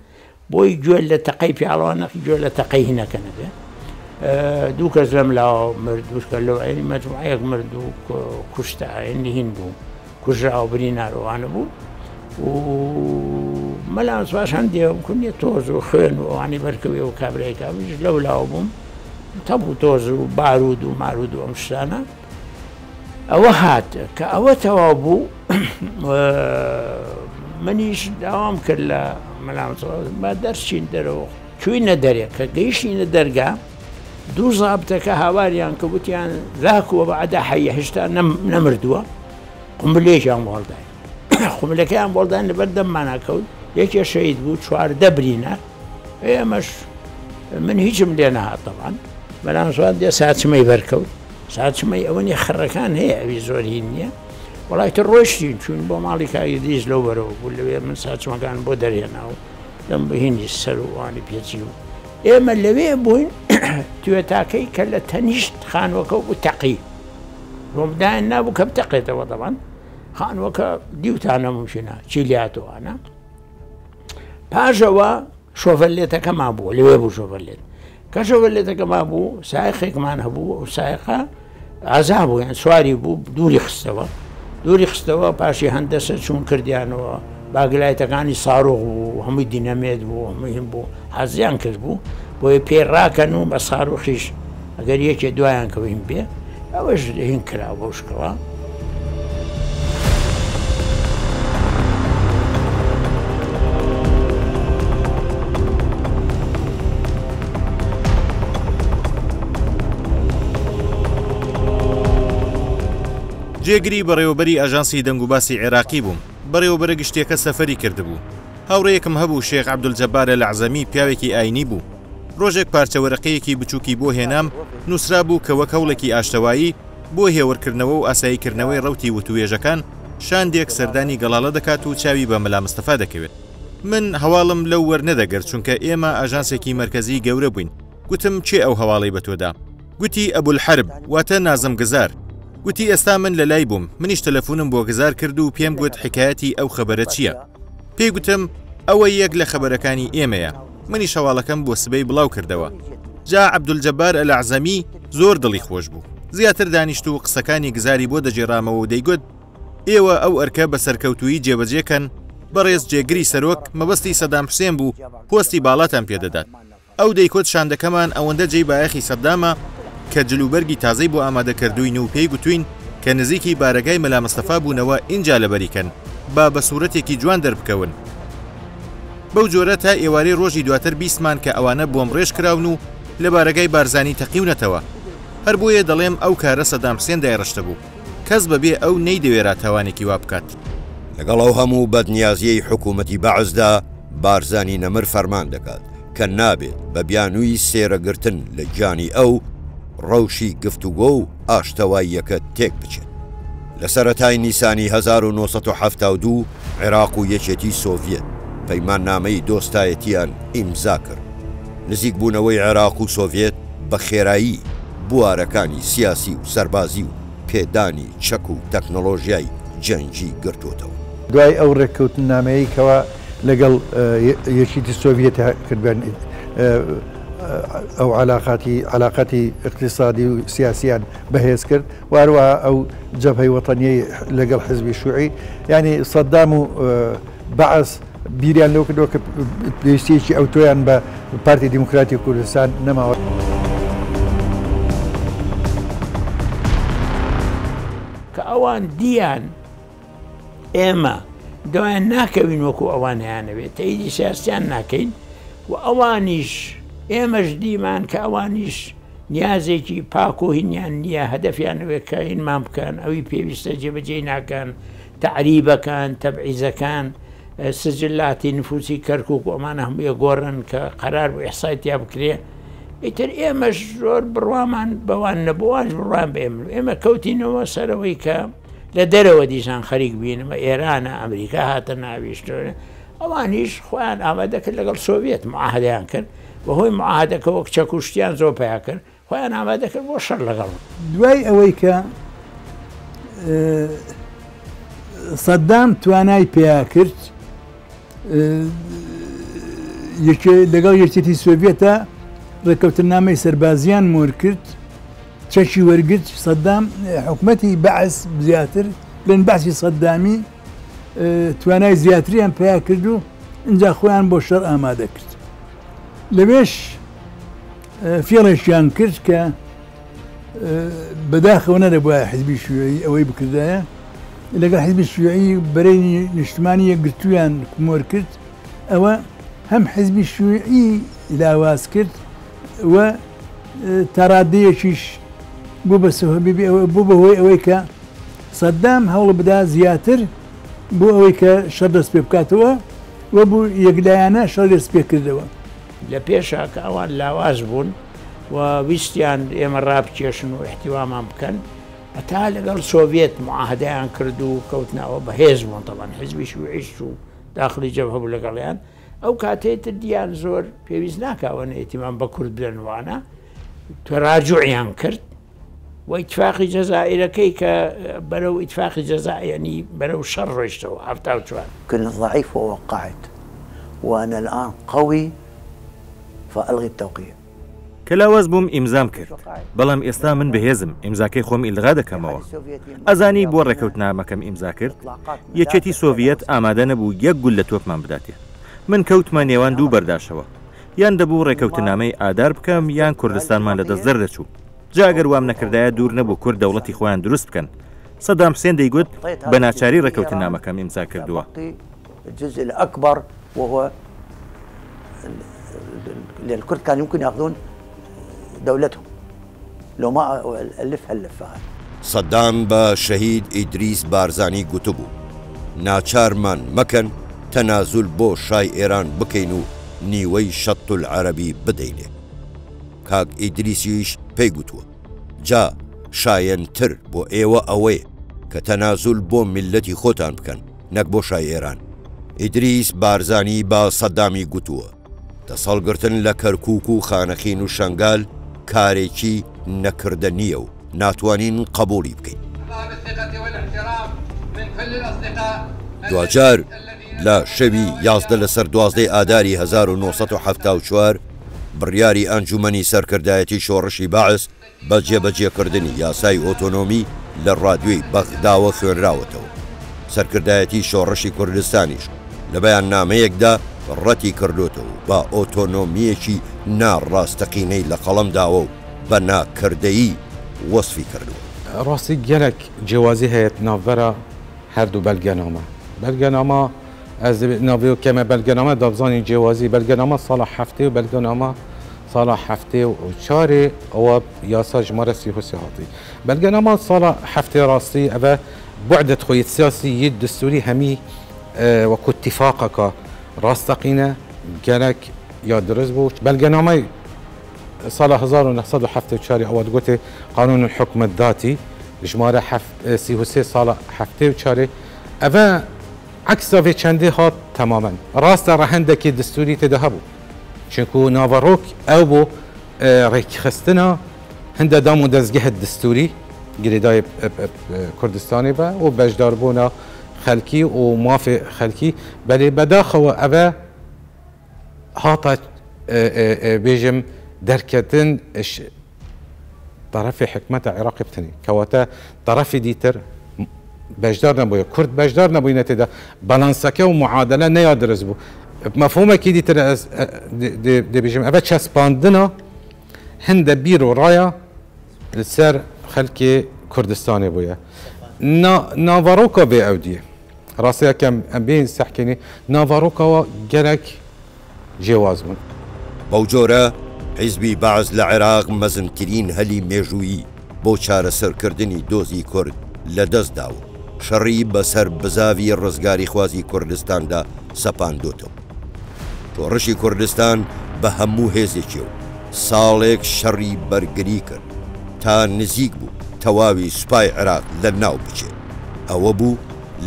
بۆی گوێ لە تەقەی پیاڵەوانەقی گوێ لە تەقەی هینەکەنە بێ دوو کەس لەم لاوە مرد دووشکە لەو عینی مەجموعەیەک مرد و کوشتە ئاینی هین بوو کوژراوە بری نارۆوانە بوو و مەلا سواش هەندێک کونیە تۆز و خوێن و ئەوانی بەرکەوێ و کابرایکە لەو لاوە بووم تەبوو تۆز و بارود و مارود و ئەم شتانە ئەوە هات کە ئەوە تەواو بوو منیش داوام کرد لە مەلا دەرچین دەرەوە چوینە دەرێ کە گەیشتینە دەرگا دوو زابتەکە هاواریان کە وتیان ذاکووە بەعدا حەیە هێشتا نەمردووە قمبلێکیان بۆڵدای قمبلەکەیان بۆڵدان لەبەر دەمماناکەوت یەکێ شەید بوو چواردە برینە ئێمەش من هیچم لێ نەهات تەوان بەلام سوات دێ ساچمەی بەرکەوت ساچمەی ئەوەنی خڕەکان هەیە ئەوی زۆر هین نییە وڵای تر ڕۆشتین چوین بۆ ماڵی کاگی دیز لەو بەرەوە بوو لەوێ من ساچمەکان بۆ دەرهێناوە لەم بەهینی سەر و وانی پێچی و ئێمە لەوێ بووین توێتاکەی کە لە تەنیشت خانوەکە و تەقی ڕۆمدایان نابوو کە بتەقێتەوە دەبان خانوەکە دیوتانە ممشینە چیلیاتوانە پاشەوە شۆڤەلێتەکەما بوو لەوێ بوو شۆڤەلێت کە شۆڤەلێتەکەما بوو سایقێکمان هەبوو و سایقە ئازا بوو یان سواری بوو دووری خستەوە پاشی هەندەسە چوون کردیانەوە باگلایەتەکانی ساڕۆغ بوو هەمووی دینەمێت بوو هەموویم بوو حەزیان کرد بوو بۆیە پێڕاکەن و بە ساڕۆخیش ئەگەر یەکێ دوایان کەوین بێ ئەوەش هین کرا بۆ شکەوە جێگری بەڕێوەبەری ئاژانسی دەنگ و باسی عێراقی بووم بەڕێوەبەرە گشتێکە سەفەری کردبوو هاوڕێیەکم هەبوو شێخ عەبدولجەبارە لە عەزەمی پیاوێکی ئاینی بوو ڕۆژێک پارچەوەرەقەیەکی بچووکی بۆ هێنام نووسرا بوو کە وەک هەوڵێکی ئاشتەوایی بۆ هێوەرکردنەوە و ئاساییکردنەوەی ڕەوتی وتوێژەکان شاندێک سەردانی گەڵاڵە دەکات و چاوی بە مەلا مستەفا دەکەوێت من هەواڵم لەو وەرنەدەگەر چونکە ئێمە ئاژانسێکی مەرکەزی گەورە بووین گوتم چێ ئەو هەواڵەی بە تۆدا گوتی ئەبولحەرب واتە نازم گزار گوتی ئێستا من لە لای بووم منیش تەلەفۆنم بۆ گزار کرد و پێم گوت حکایەتی ئەو خەبەرە چییە پێی گوتم ئەوە یەک لە خەبەرەکانی ئێمەیە منیش هەواڵەکەم بۆ سبەی بڵاو کردەوە جا عەبدولجەبار ئەلعەزەمی زۆر دڵی خۆش بوو زیاتر دانیشت و قسەکانی گزاری بۆ دەجێڕامەوە و دەیگوت ئێوە ئەو ئەرکە بە سەرکەوتویی جێبەجێکەن بەڕێز جێگری سەرۆک مەبەستی سەدام حوسێن بوو پۆستی باڵاتان پێدەدات ئەو دەیکوت شاندەکەمان ئەوەندە جێی بایەخی سەدامە کە جلوبەرگی تازەی بۆ ئامادەکردوین و پێی گوتوین کە نزیکی بارەگای مەلا مستەفا بوونەوە ئینجا لەبەریکەن با بە سوورەتێکی جوان دەربکەون بەو جۆرە تا ئێوارەی ڕۆژی دواتر بیستمان کە ئەوانە بۆم ڕێژ کراون و لە بارەگای بارزانی تەقیونەتەوە هەر بۆیە دەڵێم ئەو کارە سەدام حوسێن دایڕشتە بوو کەس بەبێ ئەو نەیدەوێرا تاوانێکی وا بکات لەگەڵ ئەو هەموو بەدنیازیەی حکوومەتی بەعزدا بارزانی نەمر فەرمان دەکات کە نابێت بە بیانووی سێرەگرتن لە گیانی ئەو ڕەوشی گفتوگۆ و ئاشتەواییەکە تێک بچێت لە سەرەتای نیسانی 1972 عێراق و یەکێتی سۆڤیەت پەیماننامەی دۆستایەتیان ئیمزا کرد نزیک بوونەوەی عێراق و سۆڤیەت بە خێرایی بوارەکانی سیاسی و سەربازی و پێدانی چەک و تەکنۆلۆژیای جەنگی گرتوتەوە دوای ئەو ڕێککەوتن نامەیە کەەوە لەگەڵ یەکێتی سۆڤیەت کردبیان ئەو علاقاتی اقتصادی و سیاسیان بەهێز کرد واروە ئەو جەبهەی وەتەنیەی لەگەڵ حزبی شوعی ینی سەدام و بەعەس بیریان لەو کردەوە کە پێویستیەکی ئەو تۆیان بە پارتی دیموکراتی کوردستان نەماوە کە ئەوان دییان ئێمە دوایان ناکەوین وەکو ئەوانیانەوێت تەیدی سیاسیان ناکەین و ئەوانیش ئێمەش دیمان کە ئەوانیش نیازێکی پاک و هینیان نییە هەدەفیانەوێت کە هینمان بکەن ئەوی پێویستە جێبەجێ ناکەن تەعریبەکان تەبعیزەکان سجلاتی نفوسی کەرکک و ئەمانە هەموویە گۆڕن کە قەرار بۆ ئێحسایتیا بکرێ ئیتر ئێمەش زۆر بڕوامان بەوان نەبووانش بڕوان بە ئێمە کەوتینەوە سەرەوەی کە لە دەرەوە دیسان خەریک بینەوە ئێرانە ئەمریکا هاتە ناویشتۆرە ئەوانیش خۆیان ئامادەکرد لەگەڵ سۆڤێت معاهدەیان کرد بەهۆی معاهدەکە وەک چەکوشتیان زۆر پیا کرد خۆیان ئامادەکرد بۆ شەڕ لەگەڵ دوای ئەوەی کە سەددام توانای پێیا کرد لەگەڵ یەکێتی سۆڤێتە ڕێکەوتنامەی سەربازیان مۆر کرد چەشی وەرگرت سەددام حکومەتی بەعس زیاتر لەن باسی سەددامی توانای زیاتریان پیا کرد و اینجا خۆیان بۆ شەڕ ئامادە کرد لەوێش فێڵێکیان کرد کە بەداخەوە نەدەبووە حیزبی شیوعی ئەوەی بکردایە لەگەڵ حیزبی شیوعی بەرەی نیشتمانی یەکگرتوویان مۆر کرد ئەوە هەم حیزبی شیوعی لاواز کرد و تاڕادەیەکیش بوو بەهۆی ئەوەی کە سەددام هەوڵ بدا زیاتر بۆ ئەوەی کە شەڕ دەست پێ بکاتەوە وە بوو یەکلایەنە شەڕ دەست پێ کردەوە لە پێشە کە ئەوان لاواز بوون و ویستیان ئێمە ڕابکێشن و احتیوامان بکەن هەتا لەگەڵ سۆڤێت معاهدەیان کرد و کەوتناوە بەهێز بوون تەڵەن حیزبی شیوعیش و داخلی جەبهە بوو لەگەڵیان ئەو کاتێتر دییان زۆر پێویست ناکاوەنە ئێتیمان بە کورد بدەنوانە تۆراجوعیان کرد و ئیتفاقی جەزائیرەکەی کە بەرەو ئیتفاقی جەزائیرنی بەرەو شەڕ ڕۆیشتەوە 74 كنت ضعيف ووقعت وأنا الآن قوي فألغي التوقيع کەلاوەز بووم ئیمزام کرد بەڵام ئێستا من بەهێزم ئیمزاکەی خۆم ئیلغا دەکەمەوە ئەزانی بۆ ڕێکەوتنامەکەم ئیمزا کرد یەکێتی سۆڤیەت ئامادە نەبوو یەک گول لە تۆپمان بداتێ من کەوتمە نێوان دوو بەرداشەوە یان دەبوو ڕێکەوتنامەی ئادار بکەم یان کوردستانمان لە دەستزەر دەچوو جاگەر وام نەکردایە دوور نەبوو کورد دەوڵەتی خۆیان دروست بکەن سەدام حوسێن دەیگوت بە ناچاری ڕێکەوتنامەکەم ئیمزا کردووە الجزء الأكبر وهو الكرد كان يمكن يأخذون دولتهم لو ما ألفها اللفة سەددام بە شەهید ئیدریس بارزانی گوتبوو ناچارمان مەکەن تەنازول بۆ شای ئێران بکەین و نیوەی شەط العەرەبی بدەینێ کاک ئیدریسیش پێی گوتووە جا شایەنتر بۆ ئێوە ئەوەیە کە تەنازول بۆ میلەتی خۆتان بکەن نەک بۆ شای ئێران ئیدریس بارزانی با سەددامی گوتووە دەسەڵگرتن لە کەرکووک و خانەخین و شەنگال کارێکی نەکردە نییە و ناتوانین قبولی بکەین دوجار لە شەوی 11 لەسەر 12 ئاداری 1974 بڕیاری ئەنجومەنی سەرکردایەتی شۆڕشی باعس بە جێبەجێکردنی یاسای ئۆتۆنۆمی لە ڕادیۆی بەغداوە خوێنراوەتەوە سەرکردایەتی شۆڕشی کوردستانیش لە بەیان نامەیەکدا ڕەتی کردوتەوە بە ئۆتۆنۆمیەکی ناڕاستەقینەی لە قەڵەمداوە و بە ناکردەیی وەسفی کردووە ڕاستی گەلێک جیوازی هەیەت ناوبەرە هەردوو بەلگەنامە بەلگەنامە ئەز ناوی و کەمە بەلگەنامە دابزانی جیوازی بەلگەنامە ساڵە هەفتێ و بەلگەنامە ساڵە هەفتێ و چارێ ئەوە یاسا ژمارە 33 هاتی بەلگەنامە ساڵە هەفتێ ڕاستی ئەوە بعدت خۆی سیاسی یەک دستوری هەمی وەکو اتفاقەکە ڕاستەقینە گەلێک یا درست بوو بەلگەنامەی ساڵە 1974 ئەوە دگوتێ قانون الحکومت داتی ژمارە 33 ساڵە هەفتێ و چارێ ئەوە عکساوێ چەندێ هات تەمامەن ڕاستە ڕەهەندێکی دستوری تێدا هەبوو چونکو ناڤەڕۆک ئەو بۆ ڕێکخستنە هەندە دام و دەستگەهە دستوری گرێدای کوردستانی بە و بەشداربوونا خەلکی و مافێ خەلکی بەلێ بەداخەوە ئەوە هاتە بێژم دەرکەتن طرفی حکومەتە عێراقی بتنی کەواتە طرفی دیتر بەشدار نەبووە کورد بەشدار نەبووینە تێدا بەلانسەکە و معادلە نەیا درست بوو مەفهومێکی دیتر دەبێژم ئەوە چەسپاندنە هەندە بیر و ڕایە لەسەر خەلکی کوردستانی بووە ناڤەڕۆکە بێ ئەو دیە ڕاستەکەم ئەم بێن سەحکەنی ناڤەڕۆکەوە گەلێک جێواز بوون بەو جۆرە حیزبی باعس لە عێراق مەزنترین هەلی مێژوویی بۆ چارەسەرکردنی دۆزی کورد لەدەست داوە شەڕی بەسەر بزاوی ڕزگاری خوازی کوردستاندا سەپاندۆتەوە شۆڕشی کوردستان بە هەموو هێزێکی و ساڵێک شەڕی بەرگری کرد تا نزیک بوو تەواوی سوپای عێراق لە ناو بچێت ئەوە بوو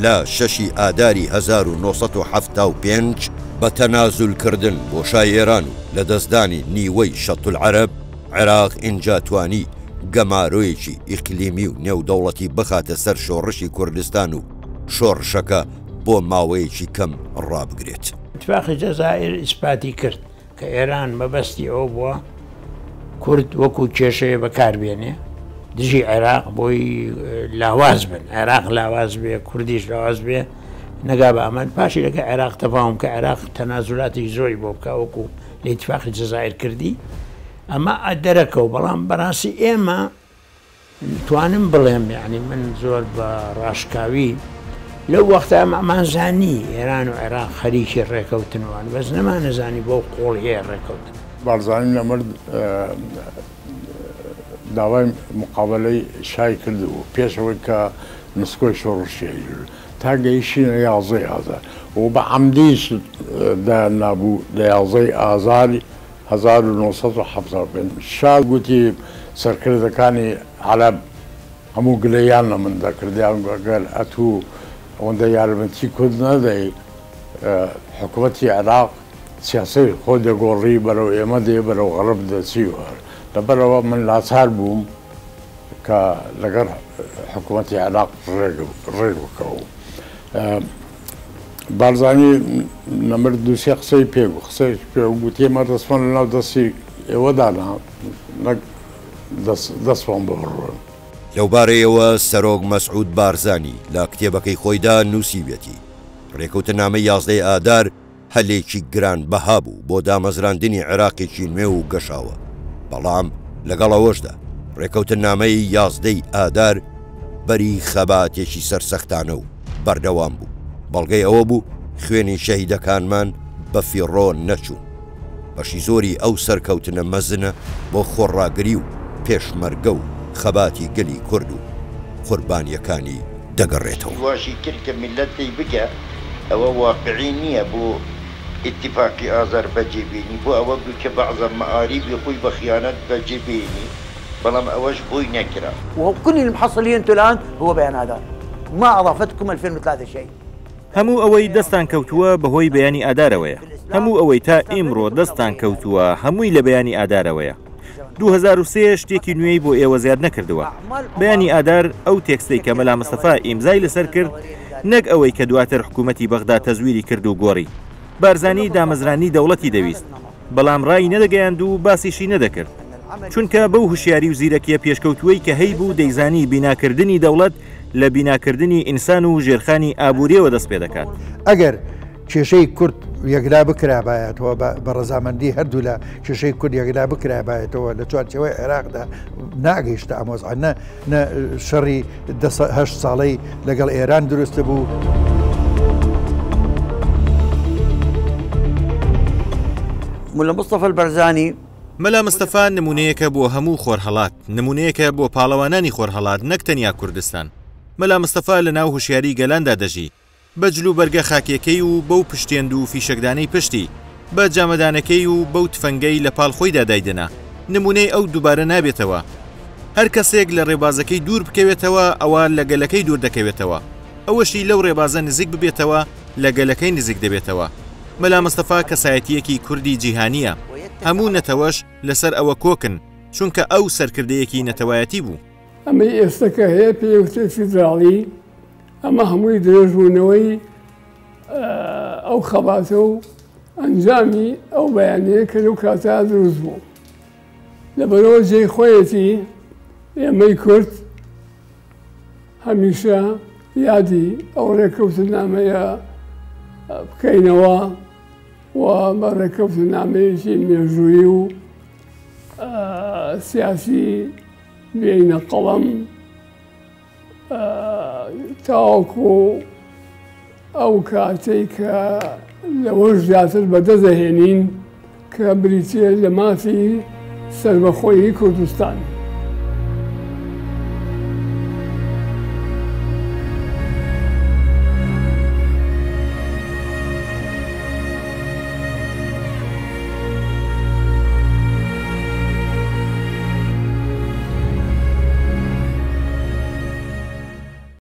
لە 6 ئاداری 1975 بە تەنازولکردن بۆ شای ئێران و لە دەستدانی نیوەی شەط العەرەب عێراق ئینجا توانی گەمارۆیەکی ئیقلیمی و نێودەوڵەتی بخاتە سەر شۆڕشی کوردستان و شۆڕشەکە بۆ ماوەیەکی کەم ڕابگرێت. اتفاقی جەزائیر ئیسپاتی کرد کە ئێران مەبەستی ئەو بووە کورد وەکو کێشەیە بەکاربێنێ دژی عێراق بۆی لاواز بن، عێراق لاواز بێ، کوردیش لاواز بێ، نەگا بە ئەمان پاشی لەگە عێراق تەفاهم کە عێراق تەنازولاتی زۆری بۆ بکە وەکو لە ئیتفاقی جەزائیر کردی. ئەمە دەرەکەو بەڵام بەڕاستی ئێمە توانم بڵێم یعنی من زۆر بە ڕاشکاوی لەو وەختە ئەمانزانی ئێران و عێراق خەریکی ڕێکەوتنوان بەس نەمانەزانی بۆ قۆڵ هەیە ڕێکەوتن. بارزانانی نەمرد داوای مقابلەی شای کرد و پێشەوەی کە نسکۆی شۆڕشی تا گەیشتینە 11 ئازار و بە عەمدیش نابوو لە 11 ئازاری 1970 شا گوتی سەرکردەکانی عەرەب هەموو گلەیان لە من دەکردیان گەر ئەتوو ئەوەندە یارمەتی کورد نەدەی حکوومەتی عێراق سیاسی خۆ دەگۆڕی بەرەو ئێمە دێ بەرەو غەرب دەچیوە لەبەرەوە من لاچار بووم کە لەگەڵ حکوومەتی عێراق ڕێک بکەوە. بارزانی نەمرد دووسێ قسەی پێگو قسەی پێ گوتی ئێمە دەستمان لە ناو دەستی ئێوەدانا نەک دەستمان بڕۆن. لەوبارەیەوە سەرۆک مەسعود بارزانی لە کتێبەکەی خۆیدا نووسیوێتی ڕێکەوتنامە 11 ئادار هەلێکی گران بەها بوو بۆ دامەزراندنی عێراقێکی نوێ و گەشاوە، بەڵام لەگەڵەوەشدا ڕێکەوتنامەی 11 ئادار بەری خەباتێکی سەرسەختانە و بەردەوام بوو. بەڵگەی ئەوە بوو خوێنی شەهیدەکانمان بە فیڕۆ نەچوون. بەشی زۆری ئەو سەرکەوتنە مەزنە بۆ خۆڕاگری و پێشمەرگە و خەباتی گەلی کورد و قوربانیەکانی دەگەڕێتەوە. واشی کرد کە میلەتی بگە ئەوە واقعی نییە بۆ اتفاقی ئازار بەجێبێنی بۆ ئەوە بوو کە بەعضە مەعاریبی خۆی بە خیانەت بەجێبێنی، بەڵام ئەوەش بۆی نەکرا. وكل المحصلين انتم الان هو بيان آدار ما اضافتكم 2003 شيء. هەموو ئەوەی دەستان کەوتووە بەهۆی بەیانی ئادارەوەیە، هەموو ئەوەی تا ئێمڕۆ دەستان کەوتووە هەمووی لە بەیانی ئادارەوەیە. 2003 شتێکی نوێی بۆ ئێوە زیاد نەکردووە. بەیانی ئادار ئەو تێکستەی کە مەلا مستەفا ئیمزای لەسەر کرد نەک ئەوەی کە دواتر حکوومەتی بەغدا تەزویری کرد و گۆڕی. بارزانی دامەزرانی دەوڵەتی دەویست، بەڵام ڕای نەدەگەیاند و باسیشی نەدەکرد، چونکە بەو هوشیاری و زیرەکیە پێشکەوتووەی کە هەی بوو دەیزانی بیناکردنی دەوڵەت لە بیناکردنی ئینسان و ژێرخانی ئابووریەوە دەست پێ دەکات. ئەگەر کێشەی کورد یەکلا بکرابایەتەوە بە ڕەزامەندی هەردوو لە کێشەی کورد یەکلا بکرابایەتەوە لە چوارچەوەی عێراقدا ناگەیشتە ئامۆزانە نە شەڕی 8 ساڵەی لەگەڵ ئێران دروستە بوو. ملا مستەفا البەرزانی مەلا مستەفا نمونەیەکە بۆ هەموو خۆرهەڵات، نمونەیەکە بۆ پاڵەوانانی خۆرهەڵات نەک تەنیا کوردستان. مەلا مستەفا لە ناو هوشیاری گەلاندا دەژی، بە جلو بەرگە خاکێکەی و بەو پشتێند و فیشەکدانەی پشتی، بە جامەدانەکەی و بەو تفەنگەی لە پاڵ خۆیدا دایدنا. نمونەی ئەو دووبارە نابێتەوە. هەر کەسێک لە ڕێبازەکەی دوور بکەوێتەوە ئەوە لە گەلەکەی دوور دەکەوێتەوە، ئەوەشی لەو ڕێبازە نزیک ببێتەوە لە گەلەکەی نزیک دەبێتەوە. مەلا مستەفا کەسایەتیەکی کوردی جیهانیە، هەموو نەتەوەش لەسەر ئەوە کۆکن چونکە ئەو سەرکردەیەکی نەتەوایەتی بوو. ئەمەی ئێستەکە هەیە پێوتری فیدراڵی، ئەمە هەمووی درێژبوونەوەی ئەو خەباتە و ئەنجامی ئەو بەیانەیە کە لەو کاتا دروست بوو. لەبەرەوە جێی خۆیەتی ئێمەی کورد هەمیشە یادی ئەو ڕێکەوتنامەیە بکەینەوە و بە ڕێکەوتنامەیەکی مێژووی و سیاسی بینە قەڵەم تاوەکو ئەو کاتەی کە لەوەش زیاتر بەدەدەهێنین کە بریتە لە مافی سەربەخۆیی کوردستان.